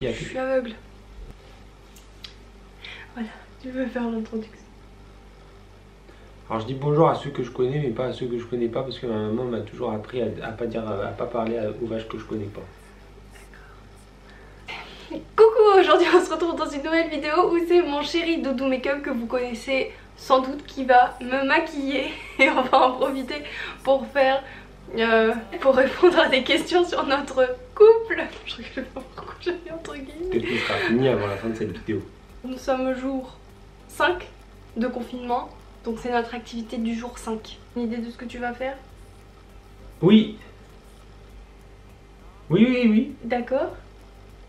Je suis aveugle. Voilà, tu veux faire l'introduction. Alors je dis bonjour à ceux que je connais mais pas à ceux que je connais pas parce que ma maman m'a toujours appris à pas parler aux vaches que je connais pas. Coucou, aujourd'hui on se retrouve dans une nouvelle vidéo où c'est mon chéri Doudou Make-up que vous connaissez sans doute qui va me maquiller et on va en profiter pour faire pour répondre à des questions sur notre couple. Je rigole pas pourquoi j'ai mis entre guillemets. Peut-être que ce sera fini avant la fin de cette vidéo. Nous sommes au jour 5 de confinement, donc c'est notre activité du jour 5. Une idée de ce que tu vas faire? Oui. Oui. D'accord.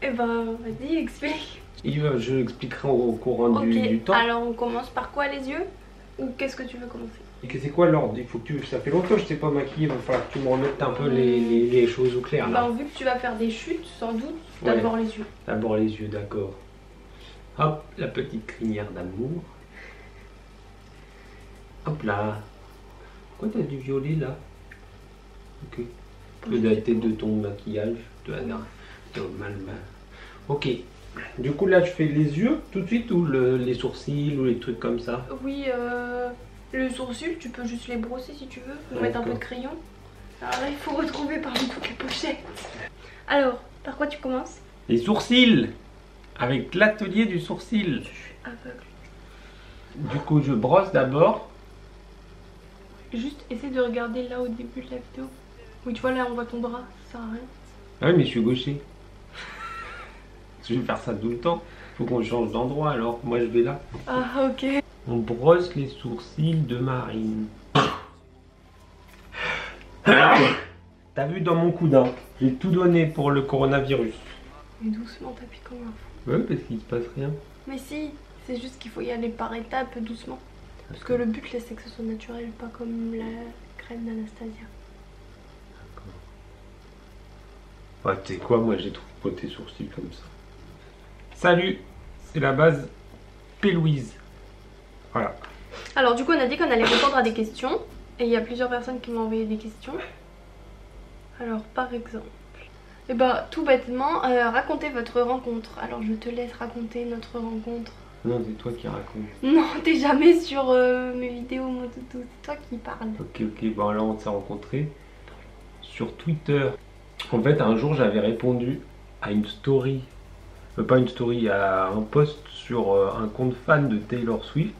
Eh ben vas-y, explique. Je l'expliquerai au courant du temps. Alors on commence par quoi, les yeux? Ou qu'est-ce que tu veux commencer? Et que c'est quoi l'ordre? Il faut que ça fait longtemps que je t'ai pas maquillé, il va falloir que tu me remettes un peu les choses au clair là. Bah, vu que tu vas faire des chutes, sans doute, d'abord les yeux. D'abord les yeux, d'accord. Hop, la petite crinière d'amour. Hop là. Pourquoi t'as du violet là? Ok. Peu daté de ton maquillage. Mal. Ok. Du coup là je fais les yeux tout de suite ou les sourcils ou les trucs comme ça? Oui, le sourcil, tu peux juste les brosser si tu veux. Ou mettre un peu de crayon. Alors là, il faut retrouver parmi toutes les pochettes. Alors, par quoi tu commences? Les sourcils. Avec l'atelier du sourcil. Je suis aveugle. Du coup je brosse d'abord. Juste essaie de regarder là au début de la vidéo. Oui, tu vois là on voit ton bras, ça sert à rien. Ah oui mais je suis gaucher. Je vais faire ça tout le temps. Faut qu'on change d'endroit alors. Moi je vais là. Ah ok. On brosse les sourcils de Marine. T'as vu dans mon coude, j'ai tout donné pour le coronavirus. Mais doucement, t'appuies comme un fou. Ouais, parce qu'il se passe rien. Mais si, c'est juste qu'il faut y aller par étapes, doucement. Parce que le but c'est que ce soit naturel, pas comme la crème d'Anastasia. Ouais, tu sais quoi, moi j'ai trouvé pas tes sourcils comme ça. Salut, c'est la base P-Louise. Voilà. Alors du coup on a dit qu'on allait répondre à des questions. Et il y a plusieurs personnes qui m'ont envoyé des questions. Alors par exemple, et bah tout bêtement, racontez votre rencontre. Alors je te laisse raconter notre rencontre. Non, c'est toi qui racontes. Non, t'es jamais sur mes vidéos mon toutou, c'est toi qui parles. Ok, bon là on s'est rencontrés sur Twitter. En fait un jour j'avais répondu à une story, pas une story, à un post sur un compte fan de Taylor Swift.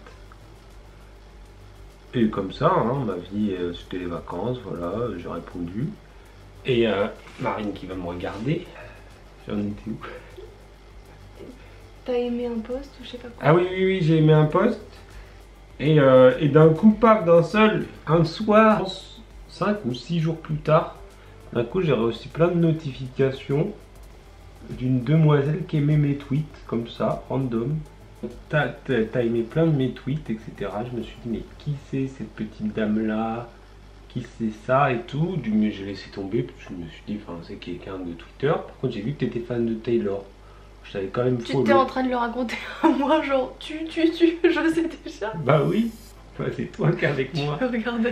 Et comme ça, ma vie c'était les vacances, voilà, j'ai répondu. Et Marine qui va me regarder, j'en étais où? T'as aimé un post ou je sais pas quoi? Ah oui, j'ai aimé un post. Et d'un coup, paf, d'un seul, un soir, 5 ou 6 jours plus tard, d'un coup j'ai reçu plein de notifications d'une demoiselle qui aimait mes tweets, comme ça, random. T'as aimé plein de mes tweets, etc. Je me suis dit, mais qui c'est cette petite dame-là? Qui c'est ça et tout? Mais j'ai laissé tomber, parce que je me suis dit, enfin, c'est quelqu'un de Twitter. Par contre, j'ai vu que t'étais fan de Taylor. Je t'avais quand même Tu étais en train de le raconter à moi, genre tu, je sais déjà. Bah oui, bah, c'est toi qui es avec moi. Regarde là.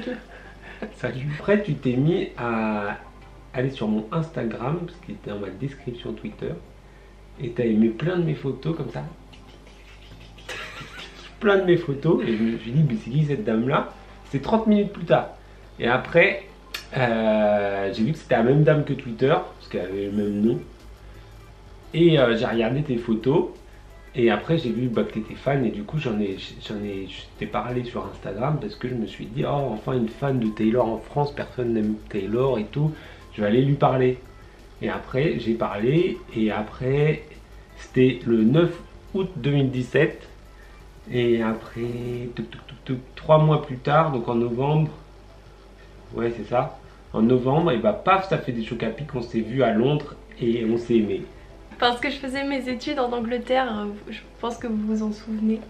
Salut. Après, tu t'es mis à aller sur mon Instagram, parce qu'il était dans ma description Twitter, et t'as aimé plein de mes photos comme ça. Plein de mes photos, et je me suis dit, mais c'est qui cette dame-là? C'est 30 minutes plus tard. Et après, j'ai vu que c'était la même dame que Twitter, parce qu'elle avait le même nom. Et j'ai regardé tes photos, et après j'ai vu que tu étais fan, et du coup je t'ai parlé sur Instagram, parce que je me suis dit, oh, enfin une fan de Taylor en France, personne n'aime Taylor et tout, je vais aller lui parler. Et après j'ai parlé, et après c'était le 9 août 2017, et après 3 mois plus tard, donc en novembre, ouais c'est ça, en novembre, et bah paf, ça fait des chocs à pic, on s'est vu à Londres et on s'est aimé. Parce que je faisais mes études en Angleterre, je pense que vous vous en souvenez.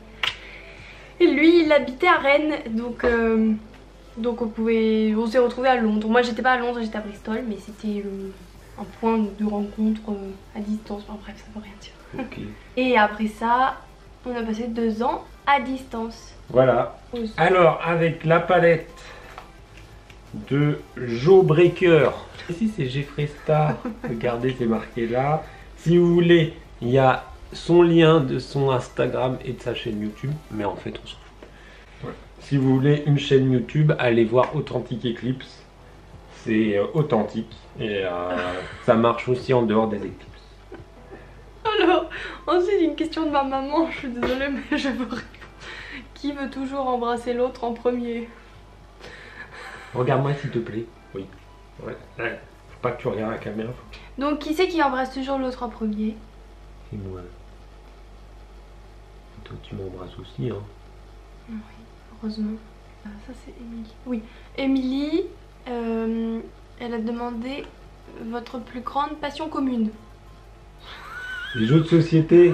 Et lui, il habitait à Rennes, donc on s'est retrouvés à Londres. Moi, j'étais pas à Londres, j'étais à Bristol, mais c'était un point de rencontre à distance. Enfin bref, ça veut rien dire. Okay. Et après ça, on a passé 2 ans à distance. Voilà. Aussi. Alors, avec la palette de Jawbreaker. Ici, c'est Jeffree Star. Regardez, c'est marqué là. Si vous voulez il y a son lien de son Instagram et de sa chaîne YouTube, mais en fait on s'en fout. Ouais. Si vous voulez une chaîne YouTube, allez voir Authentic Eclipse. C'est authentique et ça marche aussi en dehors des éclipses. Alors, ensuite une question de ma maman, je suis désolée mais je vous réponds. Qui veut toujours embrasser l'autre en premier? Regarde-moi s'il te plaît. Oui. Ouais. Faut pas que tu regardes la caméra. Donc qui c'est qui embrasse toujours l'autre en premier? C'est moi. Et toi tu m'embrasses aussi, hein. Oui, heureusement. Ah, ça c'est Émilie. Oui, Émilie, elle a demandé votre plus grande passion commune. Les jeux de société.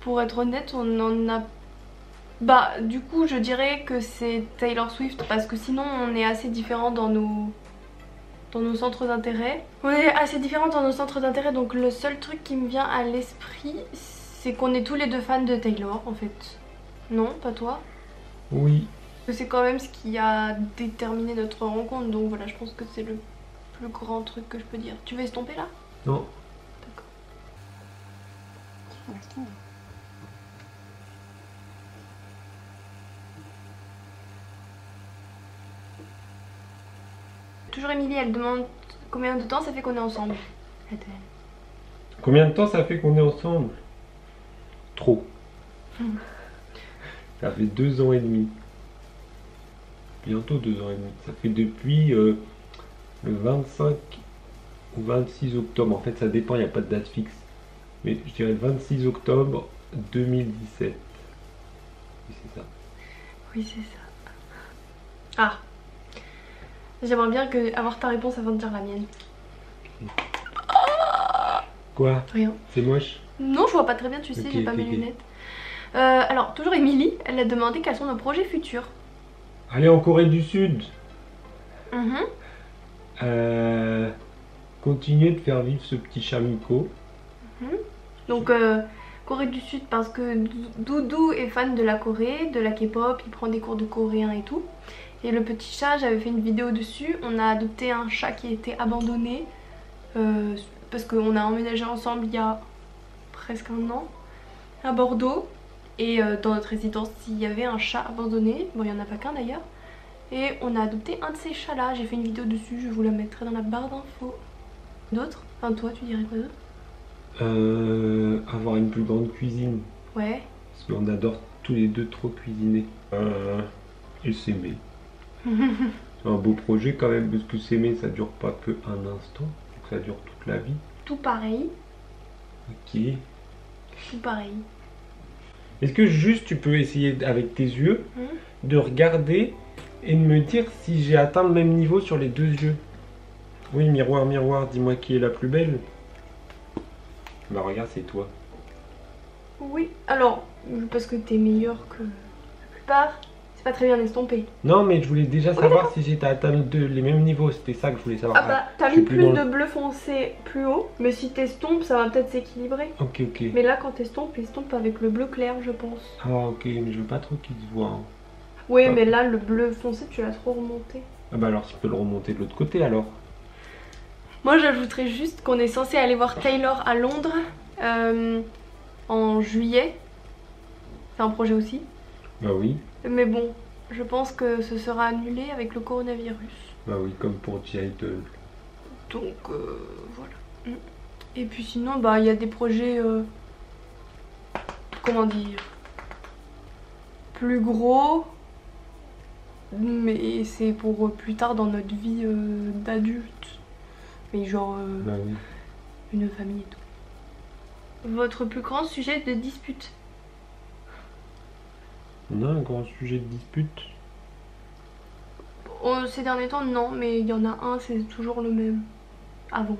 Pour être honnête, on en a... Bah du coup je dirais que c'est Taylor Swift parce que sinon on est assez différents dans nos centres d'intérêt. On est assez différents dans nos centres d'intérêt, donc le seul truc qui me vient à l'esprit c'est qu'on est tous les deux fans de Taylor en fait. Non, pas toi? Oui. C'est quand même ce qui a déterminé notre rencontre, donc voilà, je pense que c'est le plus grand truc que je peux dire. Tu veux estomper là? Non. D'accord. Toujours Émilie, elle demande combien de temps ça fait qu'on est ensemble. Combien de temps ça fait qu'on est ensemble? Trop. Ça fait 2 ans et demi. Bientôt 2 ans et demi. Ça fait depuis le 25 ou 26 octobre. En fait ça dépend, il n'y a pas de date fixe. Mais je dirais 26 octobre 2017. Oui c'est ça. Oui c'est ça. Ah, j'aimerais bien avoir ta réponse avant de dire la mienne. Quoi? Rien. C'est moche? Non, je vois pas très bien, tu sais, j'ai pas mes lunettes. Alors, toujours Émilie, elle a demandé quels sont nos projets futurs. Aller en Corée du Sud. Mhm. Continuer de faire vivre ce petit chat Miko. Donc, Corée du Sud parce que Doudou est fan de la Corée, de la K-pop, il prend des cours de coréen et tout. Et le petit chat, j'avais fait une vidéo dessus, on a adopté un chat qui était abandonné. Parce qu'on a emménagé ensemble il y a presque 1 an à Bordeaux. Et dans notre résidence, il y avait un chat abandonné. Bon, il n'y en a pas qu'un d'ailleurs. Et on a adopté un de ces chats là. J'ai fait une vidéo dessus, je vous la mettrai dans la barre d'infos. D'autres? Enfin toi, tu dirais quoi d'autre? Avoir une plus grande cuisine. Ouais. Parce qu'on adore tous les deux trop cuisiner. Et s'aimer. C'est un beau projet quand même, parce que s'aimer ça dure pas que un instant. Ça dure toute la vie. Tout pareil. Ok. Tout pareil. Est-ce que juste tu peux essayer avec tes yeux de regarder et de me dire si j'ai atteint le même niveau sur les 2 yeux? Oui, miroir, miroir, dis-moi qui est la plus belle. Bah regarde, c'est toi. Oui, alors, parce que t'es meilleur que la plupart, c'est pas très bien estompé. Non, mais je voulais déjà savoir si j'étais atteint les mêmes niveaux, c'était ça que je voulais savoir. Ah bah, t'as mis plus de bleu foncé plus haut, mais si t'estompes, ça va peut-être s'équilibrer. Ok, ok. Mais là, quand t'estompes, estompe avec le bleu clair, je pense. Ah, ok, mais je veux pas trop qu'il se voit. Hein. Oui, mais là, le bleu foncé, tu l'as trop remonté. Ah bah alors, tu peux le remonter de l'autre côté alors. Moi, j'ajouterais juste qu'on est censé aller voir Taylor à Londres en juillet. C'est un projet aussi. Bah oui. Mais bon, je pense que ce sera annulé avec le coronavirus. Bah oui, comme pour G-Idol. Donc voilà. Et puis sinon, bah il y a des projets, comment dire, plus gros. Mais c'est pour plus tard dans notre vie d'adulte. Mais genre bah oui. une famille et tout. Votre plus grand sujet de dispute? On a un grand sujet de dispute? Ces derniers temps, non, mais il y en a un, c'est toujours le même. Avant.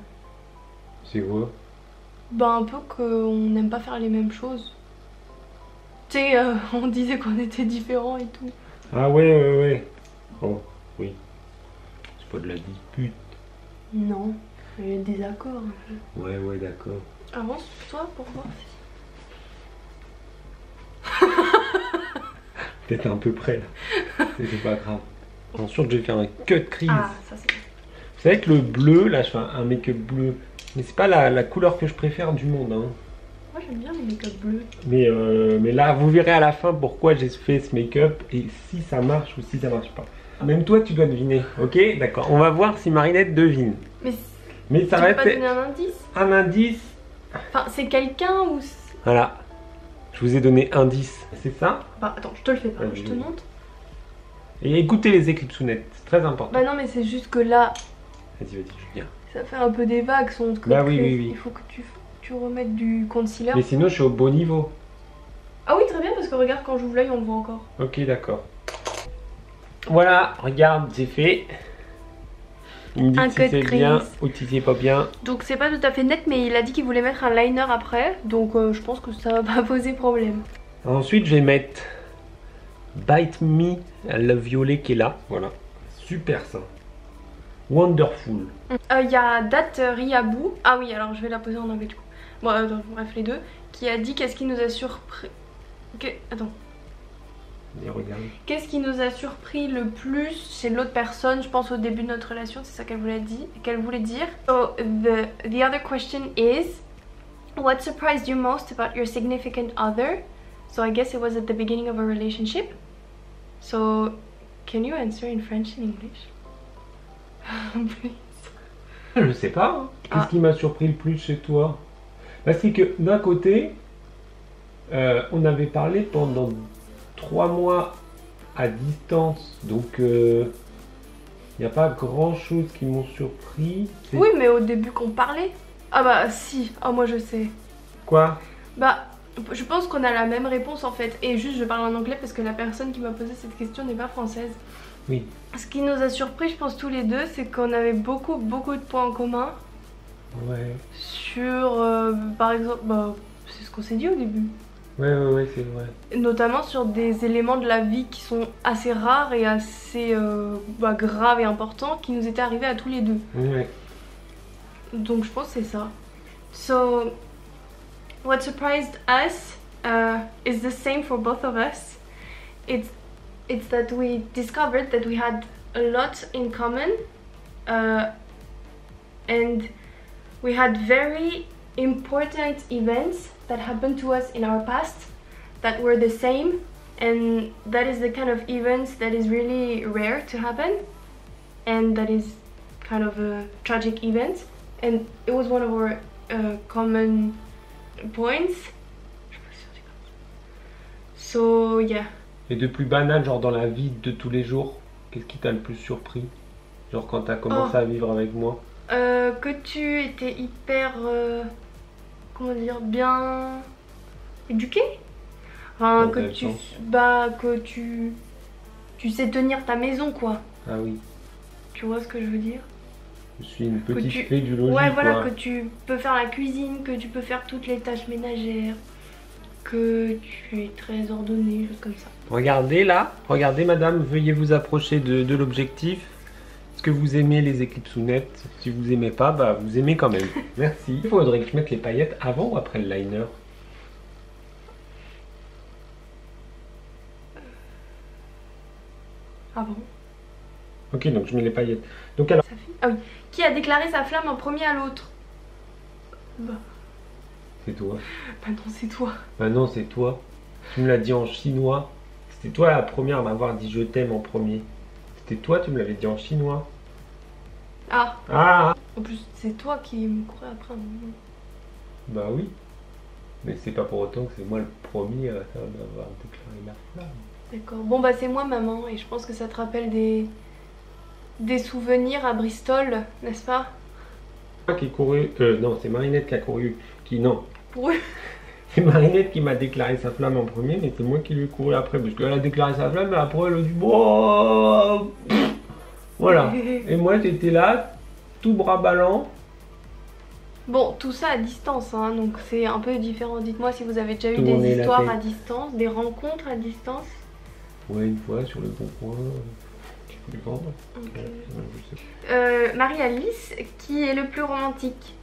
C'est quoi? Bah un peu qu'on n'aime pas faire les mêmes choses. Tu sais, on disait qu'on était différents et tout. Ah ouais. Oh, oui. C'est pas de la dispute. Non, il y a des accords un peu. Ouais, d'accord. Avance toi pour voir si... Peut-être un peu près là. C'est pas grave. Attention, je vais faire un cut crise. Ah, ça c'est... C'est vrai que le bleu, là je fais un make-up bleu, mais c'est pas la couleur que je préfère du monde. Hein. Moi j'aime bien les make-up bleus. Mais là, vous verrez à la fin pourquoi j'ai fait ce make-up et si ça marche ou si ça marche pas. Même toi, tu dois deviner, ok? D'accord. On va voir si Marinette devine. Mais ça tu va peux pas être donner un indice? un indice. Enfin, c'est quelqu'un ou... Voilà. Je vous ai donné indice. C'est ça? Bah attends, je te le fais pas, Vas-y. je te montre. Et écoutez les éclipsounettes, c'est très important. Bah non, mais c'est juste que là, Vas-y, Julien. ça fait un peu des vagues, son truc. Bah oui, oui, oui. Il faut que tu remettes du concealer. Mais sinon, je suis au beau niveau. Ah oui, très bien, parce que regarde, quand j'ouvre l'œil, on le voit encore. Ok, d'accord. Voilà, regarde, j'ai fait. Il me dit Un si c'est code bien crease. ou si c'est pas bien. Donc c'est pas tout à fait net, mais il a dit qu'il voulait mettre un liner après. Donc je pense que ça va pas poser problème. Ensuite, je vais mettre Bite Me, le violet qui est là. Voilà. Super ça. Wonderful. Il y a Date Riabou. Ah oui, alors je vais la poser en anglais du coup. Bon, bref, les deux. Qui a dit qu'est-ce qui nous a surpris. Attends. Et regarde. Qu'est-ce qui nous a surpris le plus chez l'autre personne, je pense au début de notre relation, c'est ça qu'elle voulait dire. So the other question is, what surprised you most about your significant other? So I guess it was at the beginning of a relationship. So can you answer in French and English? Please. Je sais pas. Hein. Qu'est-ce Ah. qui m'a surpris le plus chez toi? Bah, c'est que d'un côté, on avait parlé pendant 3 mois à distance, donc il n'y a pas grand chose qui m'ont surpris. Oui, mais au début qu'on parlait. Ah bah si, ah moi je sais. Quoi? Bah je pense qu'on a la même réponse en fait. Et juste je parle en anglais parce que la personne qui m'a posé cette question n'est pas française. Oui. Ce qui nous a surpris, je pense tous les deux, c'est qu'on avait beaucoup de points en commun. Ouais. Sur par exemple, bah c'est ce qu'on s'est dit au début. Ouais, c'est vrai. Notamment sur des éléments de la vie qui sont assez rares et assez graves et importants qui nous étaient arrivés à tous les deux. Ouais. Donc je pense que c'est ça. So, what surprised us is the same for both of us. It's that we discovered that we had a lot in common and we had very important events that happened to us in our past that were the same, and that is the kind of events that is really rare to happen, and that is kind of a tragic event, and it was one of our common points. So yeah. Et de plus banal, genre dans la vie de tous les jours, qu'est-ce qui t'a le plus surpris? Genre quand t'as commencé à vivre avec moi? Que tu étais hyper, comment dire, bien éduqué. Enfin, que tu sais tenir ta maison quoi. Ah oui. Tu vois ce que je veux dire? Je suis une petite fée du logis. Ouais, voilà, quoi. que tu peux faire la cuisine, que tu peux faire toutes les tâches ménagères, que tu es très ordonnée, choses comme ça. Regardez là, regardez madame, veuillez vous approcher de l'objectif. Est-ce que vous aimez les éclipsounettes? Si vous aimez pas, bah vous aimez quand même. Merci. Il faudrait que je mette les paillettes avant ou après le liner? Ah bon? Ok, donc je mets les paillettes. Donc alors... Ah oui. Qui a déclaré sa flamme en premier à l'autre? Bah C'est toi. non, c'est toi. Bah non, c'est toi. Tu me l'as dit en chinois. C'était toi la première à m'avoir dit je t'aime en premier. C'était toi, tu me l'avais dit en chinois. Ah, Ah! en plus c'est toi qui me courais après un moment. Bah oui. Mais c'est pas pour autant que c'est moi le premier à m'avoir déclaré la flamme. D'accord. Bon bah c'est moi maman et je pense que ça te rappelle des souvenirs à Bristol, n'est-ce pas? Qui est couru... non, c'est Marinette qui a couru... Non. Pour eux. C'est Marinette qui m'a déclaré sa flamme en premier, mais c'est moi qui lui ai couru après. Parce qu'elle a déclaré sa flamme, mais après elle a dit... Oh voilà. Et moi j'étais là, tout bras ballant. Bon, tout ça à distance, hein, donc c'est un peu différent. Dites-moi si vous avez déjà eu Tourner des la histoires tête. à distance, des rencontres à distance. Ouais, une fois sur le bon coin. Qui voulait vendre. Ok. Ouais, je sais. Marie-Alice, qui est le plus romantique?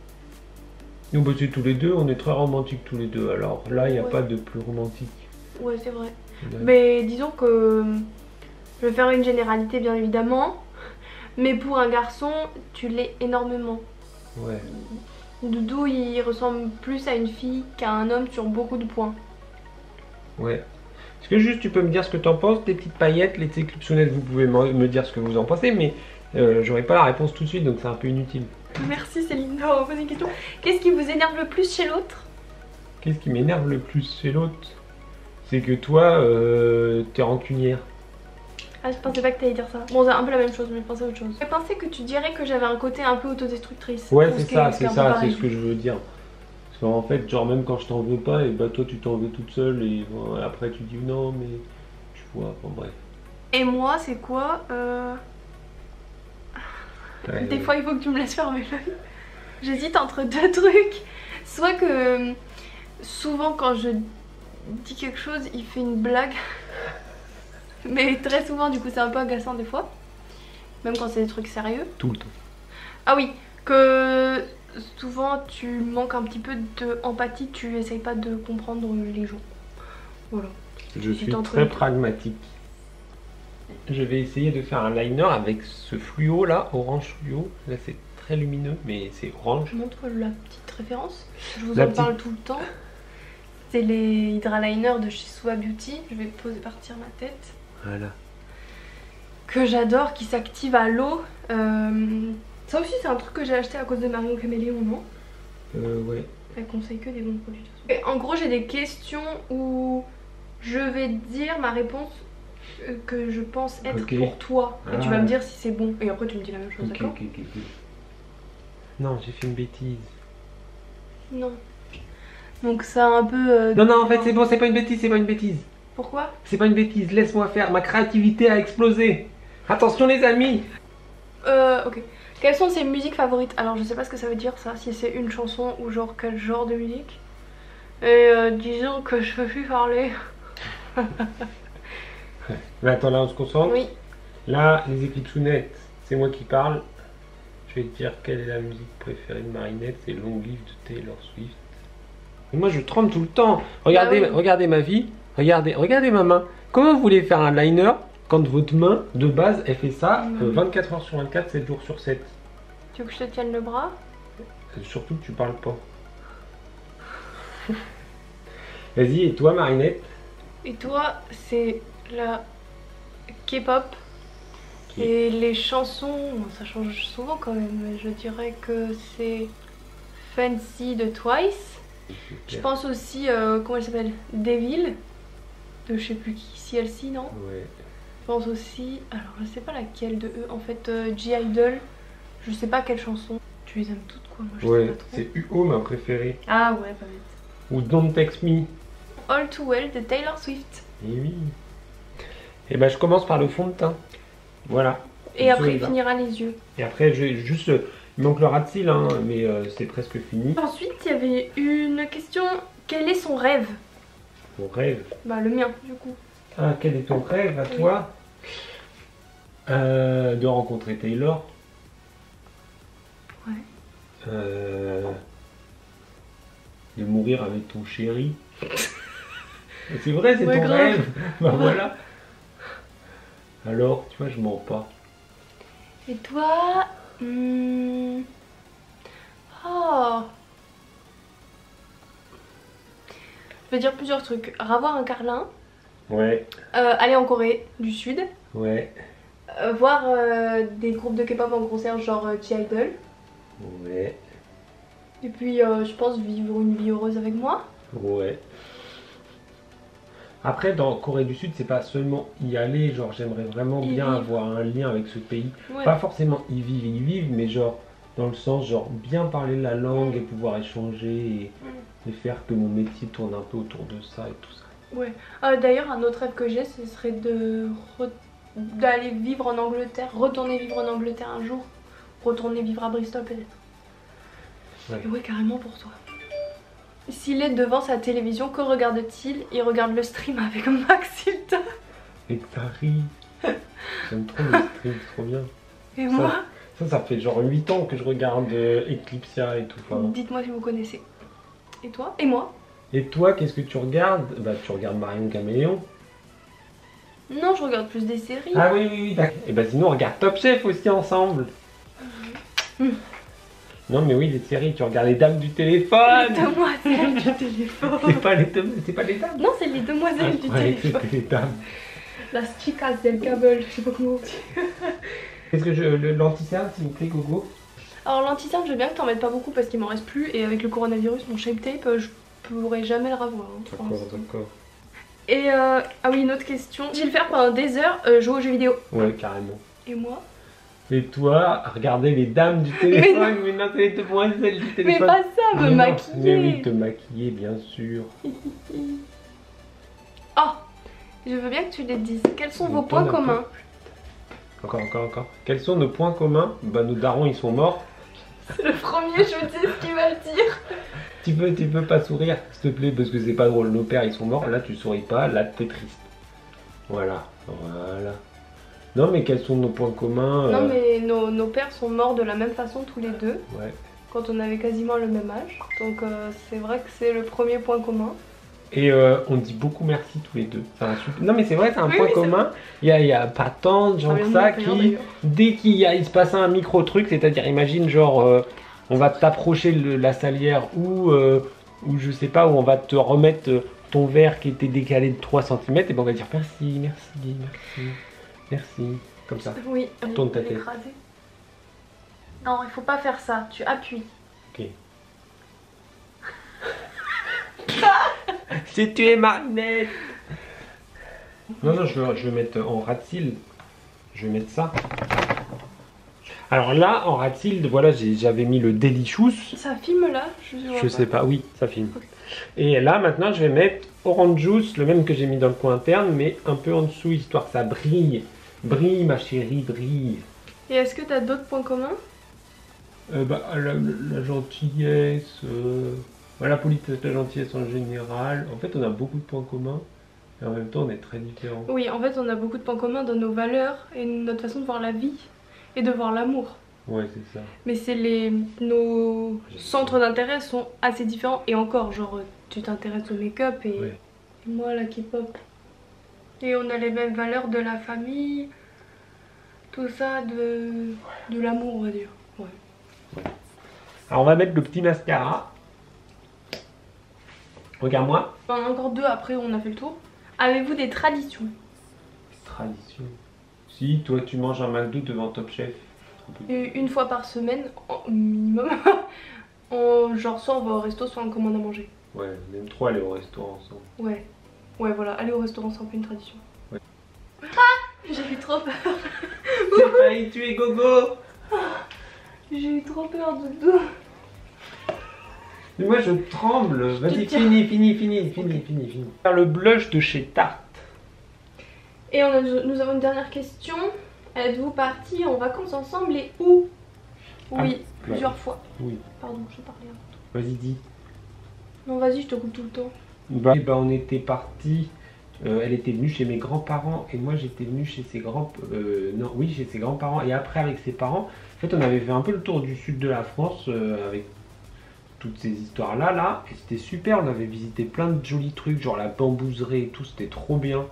Nous, bah, c'est tous les deux, on est très romantiques tous les deux. Alors là, il n'y a Ouais. pas de plus romantique. Ouais, c'est vrai. Ouais. Mais disons que je vais faire une généralité bien évidemment. Mais pour un garçon, tu l'es énormément. Ouais. Doudou, il ressemble plus à une fille qu'à un homme sur beaucoup de points. Ouais. Est-ce que juste tu peux me dire ce que t'en penses, des petites paillettes, les clipsounettes, vous pouvez me dire ce que vous en pensez, mais j'aurai pas la réponse tout de suite, donc c'est un peu inutile. Merci Céline d'avoir posé une question. Qu'est-ce qui vous énerve le plus chez l'autre? Qu'est-ce qui m'énerve le plus chez l'autre? C'est que toi, t'es rancunière. Ah, je pensais pas que t'allais dire ça. Bon, c'est un peu la même chose, mais je pensais à autre chose. J'ai pensé que tu dirais que j'avais un côté un peu autodestructrice. Ouais, c'est ça, c'est pareil. ce que je veux dire. Parce qu'en fait, genre même quand je t'en veux pas, et bah toi tu t'en veux toute seule, et bon, après tu dis non, mais tu vois, bon bref. Et moi, c'est quoi Des fois, il faut que tu me laisses fermer l'œil. J'hésite entre deux trucs. Soit que souvent quand je dis quelque chose, il fait une blague. Mais très souvent, du coup, c'est un peu agaçant des fois. Même quand c'est des trucs sérieux. Tout le temps. Ah oui, que souvent tu manques un petit peu d'empathie, tu essayes pas de comprendre les gens. Voilà. Je suis très pragmatique. Je vais essayer de faire un liner avec ce fluo là, orange fluo. Là c'est très lumineux, mais c'est orange. Je montre la petite référence. Je vous en parle tout le temps. C'est les Hydra Liner de chez Sua Beauty. Je vais poser partir ma tête. Voilà. Que j'adore, qui s'active à l'eau. Ça aussi c'est un truc que j'ai acheté à cause de Marion Caméléon, non? Ouais. Elle conseille que des bons produits. Et en gros, j'ai des questions où je vais dire ma réponse que je pense être pour toi. Et tu vas me dire si c'est bon. Et après, tu me dis la même chose, d'accord? Non, j'ai fait une bêtise. Non. Donc ça un peu... Non, en fait, c'est bon, c'est pas une bêtise, c'est pas une bêtise. Pourquoi? C'est pas une bêtise, laisse-moi faire. Ma créativité a explosé. Attention, les amis. Ok. Quelles sont ses musiques favorites? Alors je sais pas ce que ça veut dire ça, si c'est une chanson ou genre quel genre de musique. Et disons que je peux plus parler. Mais attends, là on se concentre. Oui. Là, les éclipsounettes, c'est moi qui parle. Je vais te dire quelle est la musique préférée de Marinette, c'est Long Live de Taylor Swift. Et moi je tremble tout le temps. Regardez, regardez ma vie, regardez ma main. Comment vous voulez faire un liner quand votre main, de base, elle fait ça 24 heures sur 24, 7 jours sur 7. Tu veux que je te tienne le bras? Surtout que tu parles pas. Vas-y, et toi, Marinette? Et toi, c'est la K-pop. Et les chansons, ça change souvent quand même. Mais je dirais que c'est Fancy de Twice. Je pense aussi, comment elle s'appelle? Devil. De je sais plus qui, CLC, non? Ouais. Je pense aussi, alors je sais pas laquelle de eux, en fait G-Idol, je sais pas quelle chanson. Tu les aimes toutes quoi, moi je sais pas trop. C'est UO ma préférée. Ah ouais, pas bête. Ou Don't Text Me. All Too Well de Taylor Swift. Et oui. Et ben je commence par le fond de teint. Voilà. Et après il finira les yeux. Et après je vais juste, il manque le ras de cils hein, mais c'est presque fini. Ensuite il y avait une question, quel est son rêve? Mon rêve? Bah le mien du coup. Ah, quel est ton rêve à toi? De rencontrer Taylor. Ouais. De mourir avec ton chéri. C'est vrai, c'est ton rêve. Bah voilà. Alors, tu vois, je mens pas. Et toi Oh. Je vais dire plusieurs trucs. Ravoir un carlin. Ouais. Aller en Corée du Sud. Ouais. Voir des groupes de K-pop en concert genre G-Idol. Ouais. Et puis je pense vivre une vie heureuse avec moi. Ouais. Après dans Corée du Sud c'est pas seulement y aller, genre j'aimerais vraiment bien avoir un lien avec ce pays. Ouais. Pas forcément y vivre, mais genre dans le sens genre bien parler la langue et pouvoir échanger et faire que mon métier tourne un peu autour de ça et tout ça. Ouais. D'ailleurs un autre rêve que j'ai ce serait d'aller vivre en Angleterre, retourner vivre en Angleterre un jour, retourner vivre à Bristol peut-être. Ouais. Et ouais carrément pour toi. S'il est devant sa télévision, que regarde-t-il? Il regarde le stream avec Max Hilton. Et que ça rit. J'aime trop le stream, c'est trop bien. Et ça, moi ça fait genre 8 ans que je regarde Eclipsia et tout. Enfin. Dites-moi si vous connaissez. Et toi? Et moi? Et toi, qu'est-ce que tu regardes? Bah tu regardes Marion Caméléon. Non, je regarde plus des séries. Ah oui, oui, oui, d'accord. Et bah sinon, on regarde Top Chef aussi ensemble. Non, mais oui, les séries, tu regardes les dames du téléphone. Les demoiselles du téléphone. C'est pas les dames. Non, c'est les demoiselles du Ouais, téléphone. c'était les dames. Las chicas del cable, je sais pas comment on dit. Qu'est-ce que l'anti-cerne, s'il vous plaît, Gogo? Alors l'anti-cerne, je veux bien que t'en mettes pas beaucoup parce qu'il m'en reste plus. Et avec le coronavirus, mon shape tape, je pourrais jamais le revoir. Hein, D'accord. Et ah oui, une autre question. J'ai le faire pendant des heures, jouer aux jeux vidéo. Ouais, carrément. Et moi? Et toi, regarder les dames du téléphone, mais non, c'est les demoiselles du téléphone. Mais pas ça, me maquiller. Mais oui, te maquiller, bien sûr. Oh, je veux bien que tu les dises. Quels sont vos points communs? Encore. Quels sont nos points communs? Bah, nos darons, ils sont morts. C'est le premier, je me dis ce qu'il va le dire. Tu peux pas sourire, s'il te plaît, parce que c'est pas drôle. Nos pères, ils sont morts. Là, tu souris pas. Là, t'es triste. Voilà. Non, mais quels sont nos points communs? Non, mais nos pères sont morts de la même façon tous les deux. Ouais. Quand on avait quasiment le même âge. Donc c'est vrai que c'est le premier point commun. Et on dit beaucoup merci tous les deux. Non mais c'est vrai, c'est un point Oui, commun. Il y a pas tant de gens que ça qui, dès il se passe un micro truc, c'est-à-dire imagine genre on va t'approcher la salière ou je sais pas, où on va te remettre ton verre qui était décalé de 3 cm, et ben on va dire merci, comme ça. Oui, Tourne ta tête. Écraser. Non, il faut pas faire ça, tu appuies. Ok. Si tu es Marinette. Non, je vais mettre en ras de cils. Je vais mettre ça. Alors là, en ras de cils, voilà, j'avais mis le Delicious. Ça filme là? Je sais pas, oui, ça filme. Et là, maintenant, je vais mettre Orange Juice, le même que j'ai mis dans le coin interne, mais un peu en dessous, histoire que ça brille. Brille, ma chérie, brille. Et est-ce que tu as d'autres points communs? La gentillesse, la politesse, la gentillesse en général. En fait, on a beaucoup de points communs, et en même temps, on est très différents. Oui, en fait, on a beaucoup de points communs dans nos valeurs et notre façon de voir la vie et de voir l'amour. Ouais, c'est ça. Mais nos centres d'intérêt sont assez différents. Et encore, genre, tu t'intéresses au make-up et moi, la K-pop. Et on a les mêmes valeurs de la famille, tout ça, de l'amour, on va dire. Ouais. Alors, on va mettre le petit mascara. Regarde-moi. On en a encore deux après, on a fait le tour. Avez-vous des traditions? Tradition. Si, toi, tu manges un McDo devant Top Chef. Une fois par semaine, minimum. Genre, soit on va au resto, soit on commande à manger. Ouais, on aime trop aller au restaurant ensemble. Ouais, voilà, aller au restaurant, c'est un peu une tradition. Ouais. Ah, j'ai eu trop peur. J'ai failli tuer Gogo. J'ai eu trop peur, Doudou. Mais moi je tremble. Vas-y, fini. Faire le blush de chez Tarte. Et nous avons une dernière question. Êtes-vous partis en vacances ensemble et où? Oui, plusieurs fois. Oui. Pardon, je parlais. Vas-y, dis. Non, vas-y, je te coupe tout le temps. On était partis. Elle était venue chez mes grands-parents et moi j'étais venu chez ses chez ses grands-parents et après avec ses parents. En fait, on avait fait un peu le tour du sud de la France avec toutes ces histoires-là, et c'était super. On avait visité plein de jolis trucs, genre la bambouserie et tout, c'était trop bien.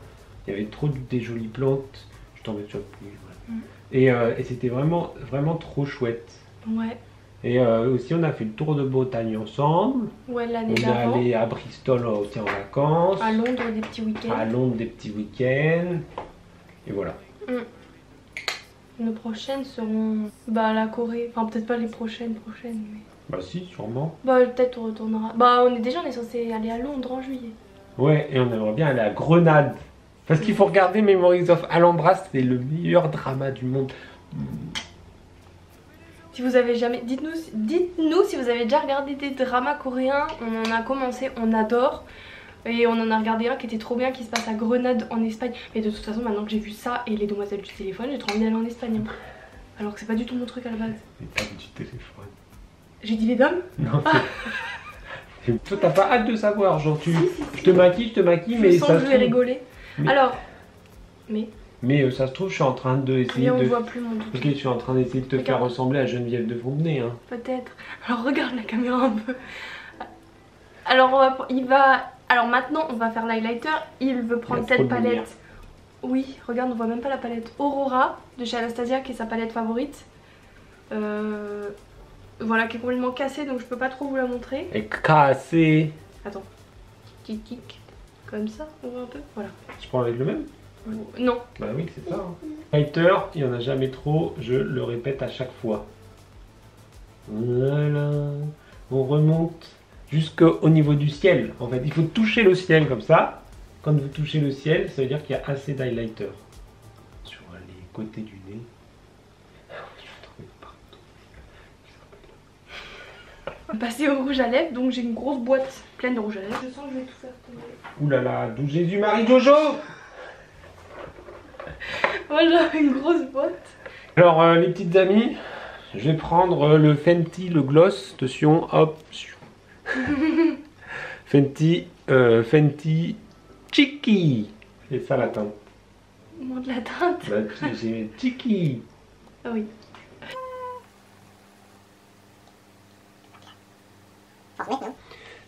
Il y avait trop des jolies plantes. Je tombais sur le pluie. Et c'était vraiment trop chouette. Ouais. Et aussi, on a fait le tour de Bretagne ensemble. Ouais, l'année On d'avant. est allé à Bristol aussi en vacances. À Londres, des petits week-ends. À Londres, des petits week-ends. Et voilà. Nos prochaines seront la Corée. Enfin, peut-être pas les prochaines, mais... Bah si, sûrement. Bah peut-être on retournera. Bah on est censé aller à Londres en juillet. Ouais, et on aimerait bien aller à Grenade. Parce qu'il faut regarder Memories of Alhambra, c'est le meilleur drama du monde. Si vous avez jamais... Dites-nous si vous avez déjà regardé des dramas coréens. On en a commencé, on adore. Et on en a regardé un qui était trop bien, qui se passe à Grenade en Espagne. Mais de toute façon, maintenant que j'ai vu ça et les demoiselles du téléphone, j'ai trop envie d'aller en Espagne. Alors que c'est pas du tout mon truc à la base. Les dames du téléphone. J'ai dit les dames? Non, toi t'as pas hâte de savoir, genre je te maquille, mais je sens que je vais rigoler. Mais... Alors, mais ça se trouve, je suis en train d'essayer on voit plus mon truc. Ok, je suis en train d'essayer de te faire ressembler à Geneviève de Fontenay. Hein. Peut-être. Alors regarde la caméra un peu. Alors Alors maintenant on va faire l'highlighter. Il veut prendre cette palette Oui, regarde, on voit même pas la palette. Aurora de chez Anastasia, qui est sa palette favorite. Voilà, qui est complètement cassée, donc je peux pas trop vous la montrer. Elle est cassée. Attends. Tic tic. Comme ça, on voit un peu. Voilà. Je prends avec le même? Non. Bah oui, c'est ça. Lighter, il n'y en a jamais trop, je le répète à chaque fois. Voilà. On remonte jusqu'au niveau du ciel. En fait, il faut toucher le ciel comme ça. Quand vous touchez le ciel, ça veut dire qu'il y a assez d'highlighter sur les côtés du nez. On va passer au rouge à lèvres, donc j'ai une grosse boîte pleine de rouge à lèvres. Je sens que je vais tout faire tomber. Ouh là là, d'où Jésus, Marie, Jojo. Voilà, une grosse boîte. Alors les petites amies, je vais prendre le Fenty, le gloss, attention, hop. Fenty Cheeky. C'est ça la teinte. Moins de la teinte. Bah, j'ai Cheeky. Ah oui.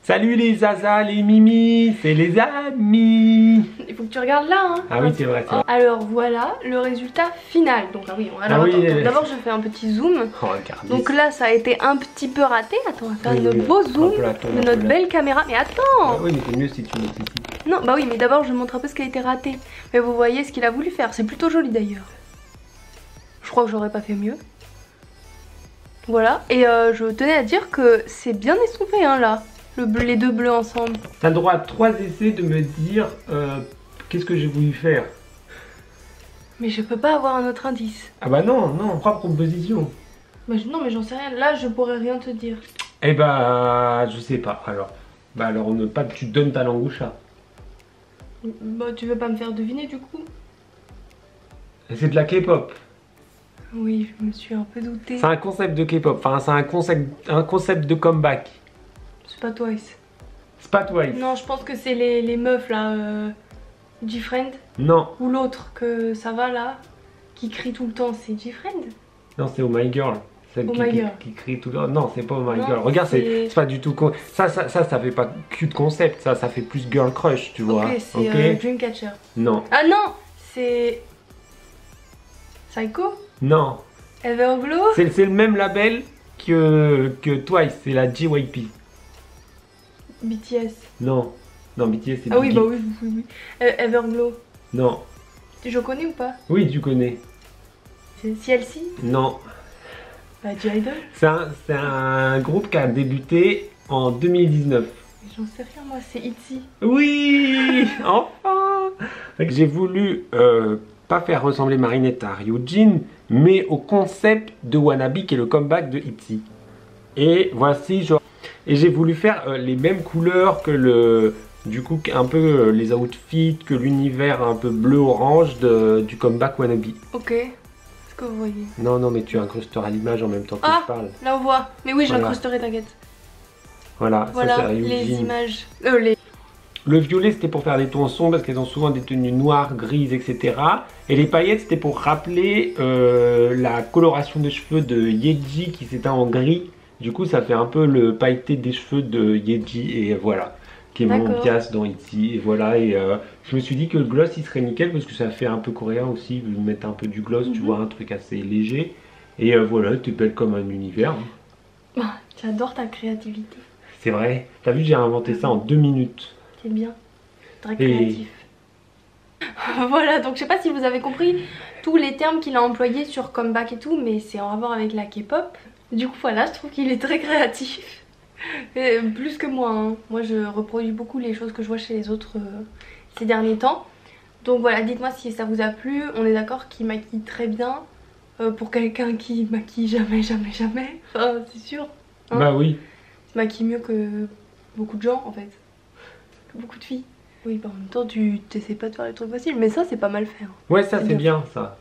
Salut les Zaza, les Mimi, c'est les amis. Il faut que tu regardes là, hein. Ah oui, c'est vrai, c'est vrai. Alors voilà le résultat final. Donc ah oui, alors oui, attends, d'abord je fais un petit zoom. Oh, regardez. Donc là ça a été un petit peu raté. Attends, on va faire Oui, le oui, beau zoom un de peu notre là. belle caméra. Mais Ah attends. oui, mais c'est mieux si tu mets ici. Non, bah oui, mais d'abord je montre un peu ce qui a été raté. Mais vous voyez ce qu'il a voulu faire. C'est plutôt joli d'ailleurs. Je crois que j'aurais pas fait mieux. Voilà. Et je tenais à dire que c'est bien estompé, hein, là. Les deux bleus ensemble. T'as le droit à 3 essais de me dire qu'est-ce que j'ai voulu faire. Mais je peux pas avoir un autre indice. Ah bah non, non, 3 propositions. Bah, non, mais j'en sais rien. Là, je pourrais rien te dire. Eh bah, je sais pas. Alors, bah alors, pas tu donnes ta langue au chat. Bah, tu veux pas me faire deviner du coup? C'est de la K-pop. Oui, je me suis un peu doutée. C'est un concept de K-pop. Enfin, c'est un concept de comeback. C'est pas Twice. C'est pas Twice. Non, je pense que c'est les meufs là. G-Friend. Non, Ou l'autre que ça va là. Qui crie tout le temps. C'est G-Friend? non, c'est Oh My Girl. Celle Oh My Girl. qui crie tout le temps. Non, c'est pas Oh My Non, Girl. Regarde, c'est- c'est pas du tout. Ça fait pas cute concept. Ça fait plus girl crush, tu vois. Ok, c'est Dreamcatcher. Non, Ah non, c'est Psycho, non. Everglow. C'est le même label que Twice. C'est la JYP. BTS. Non, non, BTS c'est Ah oui, Biggie. bah oui. Everglow. Non, Je connais ou pas? oui, tu connais. C'est CLC. Non, Bah G-Idol. c'est un groupe qui a débuté en 2019. Mais j'en sais rien moi, c'est ITZY. Oui, enfin. Fait que j'ai voulu pas faire ressembler Marinette à Ryujin, mais au concept de Wannabe qui est le comeback de ITZY. Et voici, genre, et j'ai voulu faire les mêmes couleurs que du coup un peu les outfits, que l'univers un peu bleu-orange du comeback Wannabe. Ok. Est-ce que vous voyez? Non, non, mais tu incrusteras l'image en même temps que Ah, je parle. là on voit. Mais oui, je Voilà. l'incrusterai, t'inquiète. Voilà, ça Voilà c'est Ryujin. les images. Le violet c'était pour faire des tons sombres parce qu'elles ont souvent des tenues noires, grises, etc. Et les paillettes c'était pour rappeler la coloration des cheveux de Yeji qui s'éteint en gris. Du coup ça fait un peu le pailleté des cheveux de Yeji et voilà. Qui est mon D'accord. bias dans Itzy. Et voilà, et je me suis dit que le gloss il serait nickel parce que ça fait un peu coréen aussi, mettre un peu du gloss, tu vois, un truc assez léger. Et voilà, t'es belle comme un univers. Hein. Ah, j'adore ta créativité. C'est vrai, t'as vu j'ai inventé ça en 2 minutes. C'est bien. Très Et- créatif. Voilà, donc je sais pas si vous avez compris tous les termes qu'il a employés sur comeback et tout, mais c'est en rapport avec la K-pop. Du coup voilà, je trouve qu'il est très créatif. Et plus que moi, hein. Moi je reproduis beaucoup les choses que je vois chez les autres ces derniers temps. Donc voilà, dites-moi si ça vous a plu. On est d'accord qu'il maquille très bien pour quelqu'un qui maquille jamais. Enfin, c'est sûr. Hein. Bah oui. Il maquille mieux que beaucoup de gens en fait. Que beaucoup de filles. Oui, bah en même temps tu t'essaies pas de faire les trucs faciles, mais ça c'est pas mal fait. Hein. Ouais, ça C'est c'est bien. bien ça.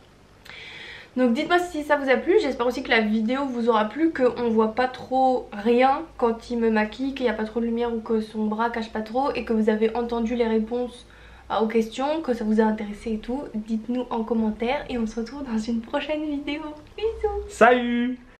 Donc dites-moi si ça vous a plu, j'espère aussi que la vidéo vous aura plu, qu'on voit pas trop rien quand il me maquille, qu'il n'y a pas trop de lumière ou que son bras cache pas trop et que vous avez entendu les réponses aux questions, que ça vous a intéressé et tout. Dites-nous en commentaire et on se retrouve dans une prochaine vidéo. Bisous. Salut!